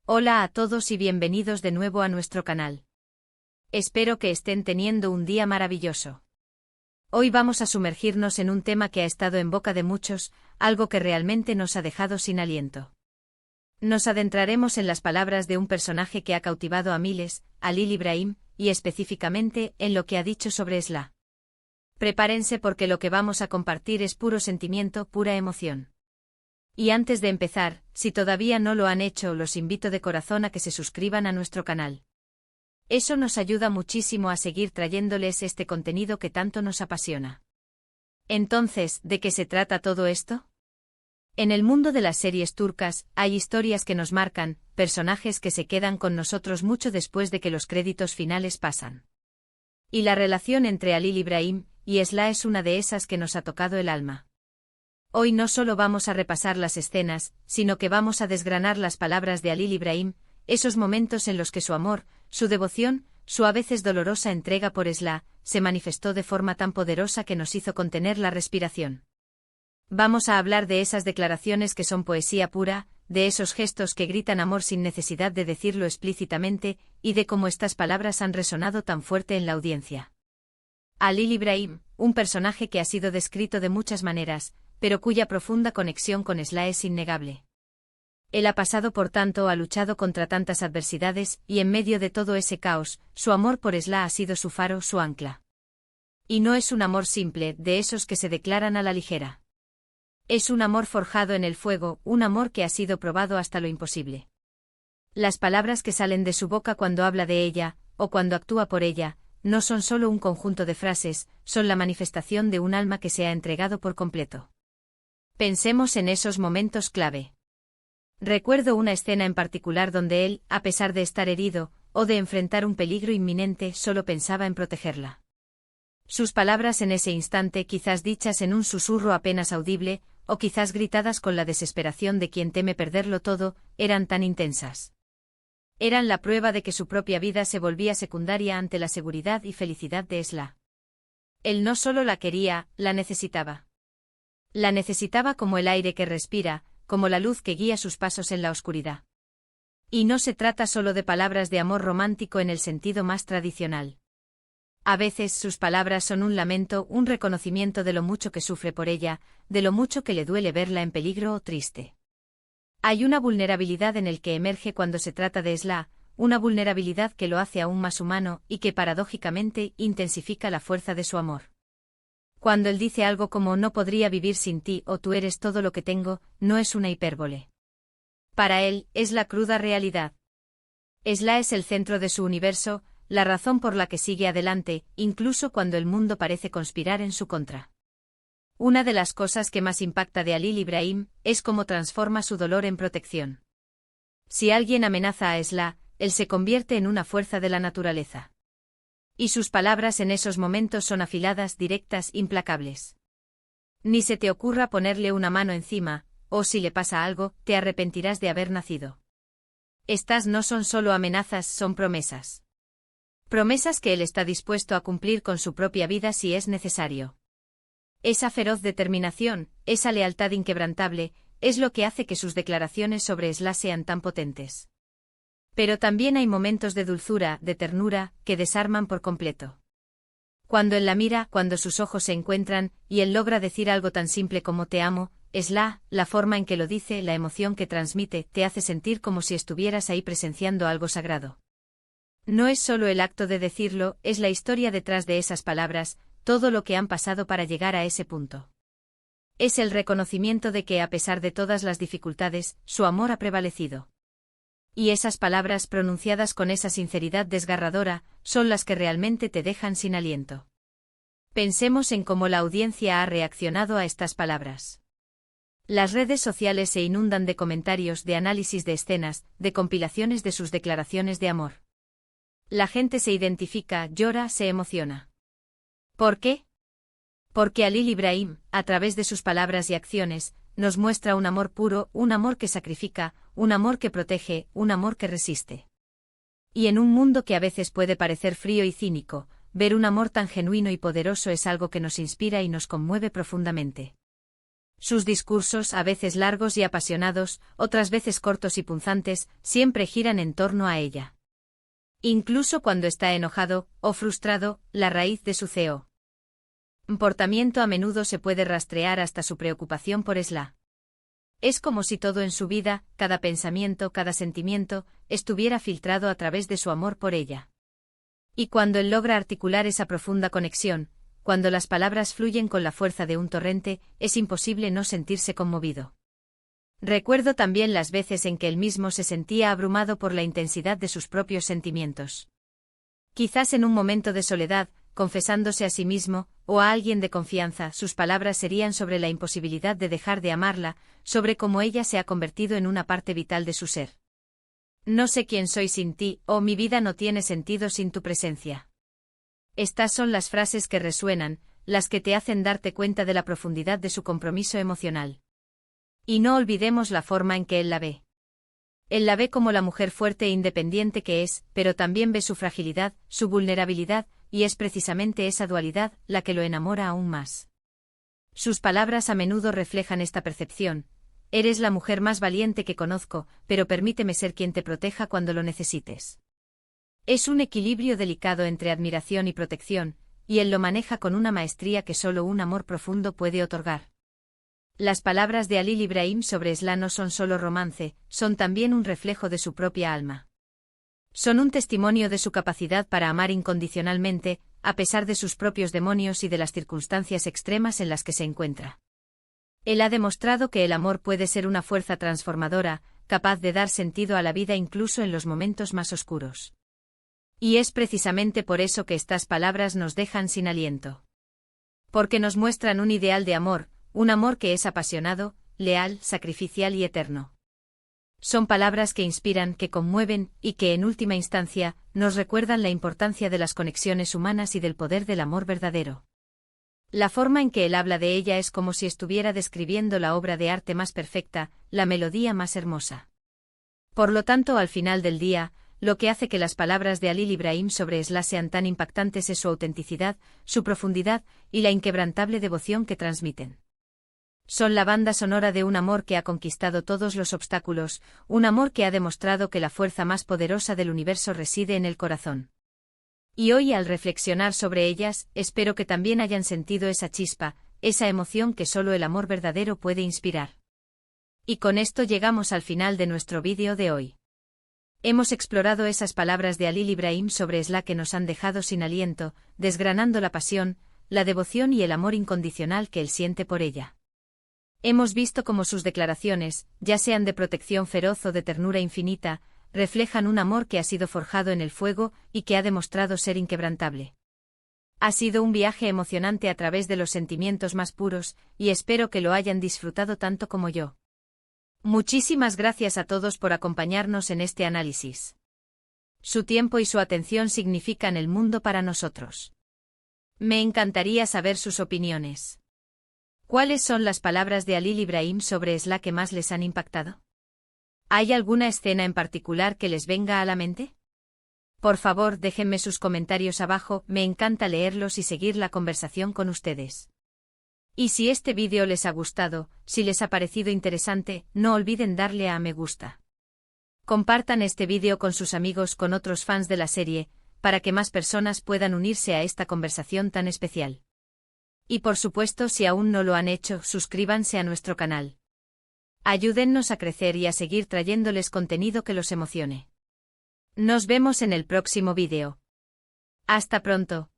Hola a todos y bienvenidos de nuevo a nuestro canal. Espero que estén teniendo un día maravilloso. Hoy vamos a sumergirnos en un tema que ha estado en boca de muchos, algo que realmente nos ha dejado sin aliento. Nos adentraremos en las palabras de un personaje que ha cautivado a miles, Halil Ibrahim, y específicamente en lo que ha dicho sobre Esla. Prepárense porque lo que vamos a compartir es puro sentimiento, pura emoción. Y antes de empezar, si todavía no lo han hecho, los invito de corazón a que se suscriban a nuestro canal. Eso nos ayuda muchísimo a seguir trayéndoles este contenido que tanto nos apasiona. Entonces, ¿de qué se trata todo esto? En el mundo de las series turcas, hay historias que nos marcan, personajes que se quedan con nosotros mucho después de que los créditos finales pasan. Y la relación entre Halil Ibrahim y Esla es una de esas que nos ha tocado el alma. Hoy no solo vamos a repasar las escenas, sino que vamos a desgranar las palabras de Halil Ibrahim, esos momentos en los que su amor, su devoción, su a veces dolorosa entrega por Esla, se manifestó de forma tan poderosa que nos hizo contener la respiración. Vamos a hablar de esas declaraciones que son poesía pura, de esos gestos que gritan amor sin necesidad de decirlo explícitamente, y de cómo estas palabras han resonado tan fuerte en la audiencia. Halil Ibrahim, un personaje que ha sido descrito de muchas maneras, pero cuya profunda conexión con Esla es innegable. Él ha pasado por tanto, ha luchado contra tantas adversidades, y en medio de todo ese caos, su amor por Esla ha sido su faro, su ancla. Y no es un amor simple, de esos que se declaran a la ligera. Es un amor forjado en el fuego, un amor que ha sido probado hasta lo imposible. Las palabras que salen de su boca cuando habla de ella, o cuando actúa por ella, no son solo un conjunto de frases, son la manifestación de un alma que se ha entregado por completo. Pensemos en esos momentos clave. Recuerdo una escena en particular donde él, a pesar de estar herido, o de enfrentar un peligro inminente, solo pensaba en protegerla. Sus palabras en ese instante, quizás dichas en un susurro apenas audible, o quizás gritadas con la desesperación de quien teme perderlo todo, eran tan intensas. Eran la prueba de que su propia vida se volvía secundaria ante la seguridad y felicidad de Esla. Él no solo la quería, la necesitaba. La necesitaba como el aire que respira, como la luz que guía sus pasos en la oscuridad. Y no se trata solo de palabras de amor romántico en el sentido más tradicional. A veces sus palabras son un lamento, un reconocimiento de lo mucho que sufre por ella, de lo mucho que le duele verla en peligro o triste. Hay una vulnerabilidad en el que emerge cuando se trata de Esla, una vulnerabilidad que lo hace aún más humano y que paradójicamente intensifica la fuerza de su amor. Cuando él dice algo como no podría vivir sin ti o tú eres todo lo que tengo, no es una hipérbole. Para él, es la cruda realidad. Esla es el centro de su universo, la razón por la que sigue adelante, incluso cuando el mundo parece conspirar en su contra. Una de las cosas que más impacta de Halil Ibrahim es cómo transforma su dolor en protección. Si alguien amenaza a Esla, él se convierte en una fuerza de la naturaleza. Y sus palabras en esos momentos son afiladas, directas, implacables. Ni se te ocurra ponerle una mano encima, o si le pasa algo, te arrepentirás de haber nacido. Estas no son solo amenazas, son promesas. Promesas que él está dispuesto a cumplir con su propia vida si es necesario. Esa feroz determinación, esa lealtad inquebrantable, es lo que hace que sus declaraciones sobre Esla sean tan potentes. Pero también hay momentos de dulzura, de ternura, que desarman por completo. Cuando él la mira, cuando sus ojos se encuentran, y él logra decir algo tan simple como te amo, Esla, la forma en que lo dice, la emoción que transmite, te hace sentir como si estuvieras ahí presenciando algo sagrado. No es solo el acto de decirlo, es la historia detrás de esas palabras, todo lo que han pasado para llegar a ese punto. Es el reconocimiento de que a pesar de todas las dificultades, su amor ha prevalecido. Y esas palabras pronunciadas con esa sinceridad desgarradora, son las que realmente te dejan sin aliento. Pensemos en cómo la audiencia ha reaccionado a estas palabras. Las redes sociales se inundan de comentarios, de análisis de escenas, de compilaciones de sus declaraciones de amor. La gente se identifica, llora, se emociona. ¿Por qué? Porque Halil Ibrahim, a través de sus palabras y acciones, nos muestra un amor puro, un amor que sacrifica, un amor que protege, un amor que resiste. Y en un mundo que a veces puede parecer frío y cínico, ver un amor tan genuino y poderoso es algo que nos inspira y nos conmueve profundamente. Sus discursos, a veces largos y apasionados, otras veces cortos y punzantes, siempre giran en torno a ella. Incluso cuando está enojado o frustrado, la raíz de su comportamiento a menudo se puede rastrear hasta su preocupación por Esla. Es como si todo en su vida, cada pensamiento, cada sentimiento, estuviera filtrado a través de su amor por ella. Y cuando él logra articular esa profunda conexión, cuando las palabras fluyen con la fuerza de un torrente, es imposible no sentirse conmovido. Recuerdo también las veces en que él mismo se sentía abrumado por la intensidad de sus propios sentimientos. Quizás en un momento de soledad, confesándose a sí mismo, o a alguien de confianza, sus palabras serían sobre la imposibilidad de dejar de amarla, sobre cómo ella se ha convertido en una parte vital de su ser. No sé quién soy sin ti, o mi vida no tiene sentido sin tu presencia. Estas son las frases que resuenan, las que te hacen darte cuenta de la profundidad de su compromiso emocional. Y no olvidemos la forma en que él la ve. Él la ve como la mujer fuerte e independiente que es, pero también ve su fragilidad, su vulnerabilidad, y es precisamente esa dualidad la que lo enamora aún más. Sus palabras a menudo reflejan esta percepción: eres la mujer más valiente que conozco, pero permíteme ser quien te proteja cuando lo necesites. Es un equilibrio delicado entre admiración y protección, y él lo maneja con una maestría que solo un amor profundo puede otorgar. Las palabras de Halil Ibrahim sobre Esla no son solo romance, son también un reflejo de su propia alma. Son un testimonio de su capacidad para amar incondicionalmente, a pesar de sus propios demonios y de las circunstancias extremas en las que se encuentra. Él ha demostrado que el amor puede ser una fuerza transformadora, capaz de dar sentido a la vida incluso en los momentos más oscuros. Y es precisamente por eso que estas palabras nos dejan sin aliento. Porque nos muestran un ideal de amor, un amor que es apasionado, leal, sacrificial y eterno. Son palabras que inspiran, que conmueven, y que en última instancia, nos recuerdan la importancia de las conexiones humanas y del poder del amor verdadero. La forma en que él habla de ella es como si estuviera describiendo la obra de arte más perfecta, la melodía más hermosa. Por lo tanto, al final del día, lo que hace que las palabras de Halil Ibrahim sobre Esla sean tan impactantes es su autenticidad, su profundidad, y la inquebrantable devoción que transmiten. Son la banda sonora de un amor que ha conquistado todos los obstáculos, un amor que ha demostrado que la fuerza más poderosa del universo reside en el corazón. Y hoy, al reflexionar sobre ellas, espero que también hayan sentido esa chispa, esa emoción que solo el amor verdadero puede inspirar. Y con esto llegamos al final de nuestro vídeo de hoy. Hemos explorado esas palabras de Halil Ibrahim sobre Esla que nos han dejado sin aliento, desgranando la pasión, la devoción y el amor incondicional que él siente por ella. Hemos visto cómo sus declaraciones, ya sean de protección feroz o de ternura infinita, reflejan un amor que ha sido forjado en el fuego y que ha demostrado ser inquebrantable. Ha sido un viaje emocionante a través de los sentimientos más puros, y espero que lo hayan disfrutado tanto como yo. Muchísimas gracias a todos por acompañarnos en este análisis. Su tiempo y su atención significan el mundo para nosotros. Me encantaría saber sus opiniones. ¿Cuáles son las palabras de Halil Ibrahim sobre Esla que más les han impactado? ¿Hay alguna escena en particular que les venga a la mente? Por favor, déjenme sus comentarios abajo, me encanta leerlos y seguir la conversación con ustedes. Y si este vídeo les ha gustado, si les ha parecido interesante, no olviden darle a me gusta. Compartan este vídeo con sus amigos, con otros fans de la serie, para que más personas puedan unirse a esta conversación tan especial. Y por supuesto, si aún no lo han hecho, suscríbanse a nuestro canal. Ayúdennos a crecer y a seguir trayéndoles contenido que los emocione. Nos vemos en el próximo vídeo. Hasta pronto.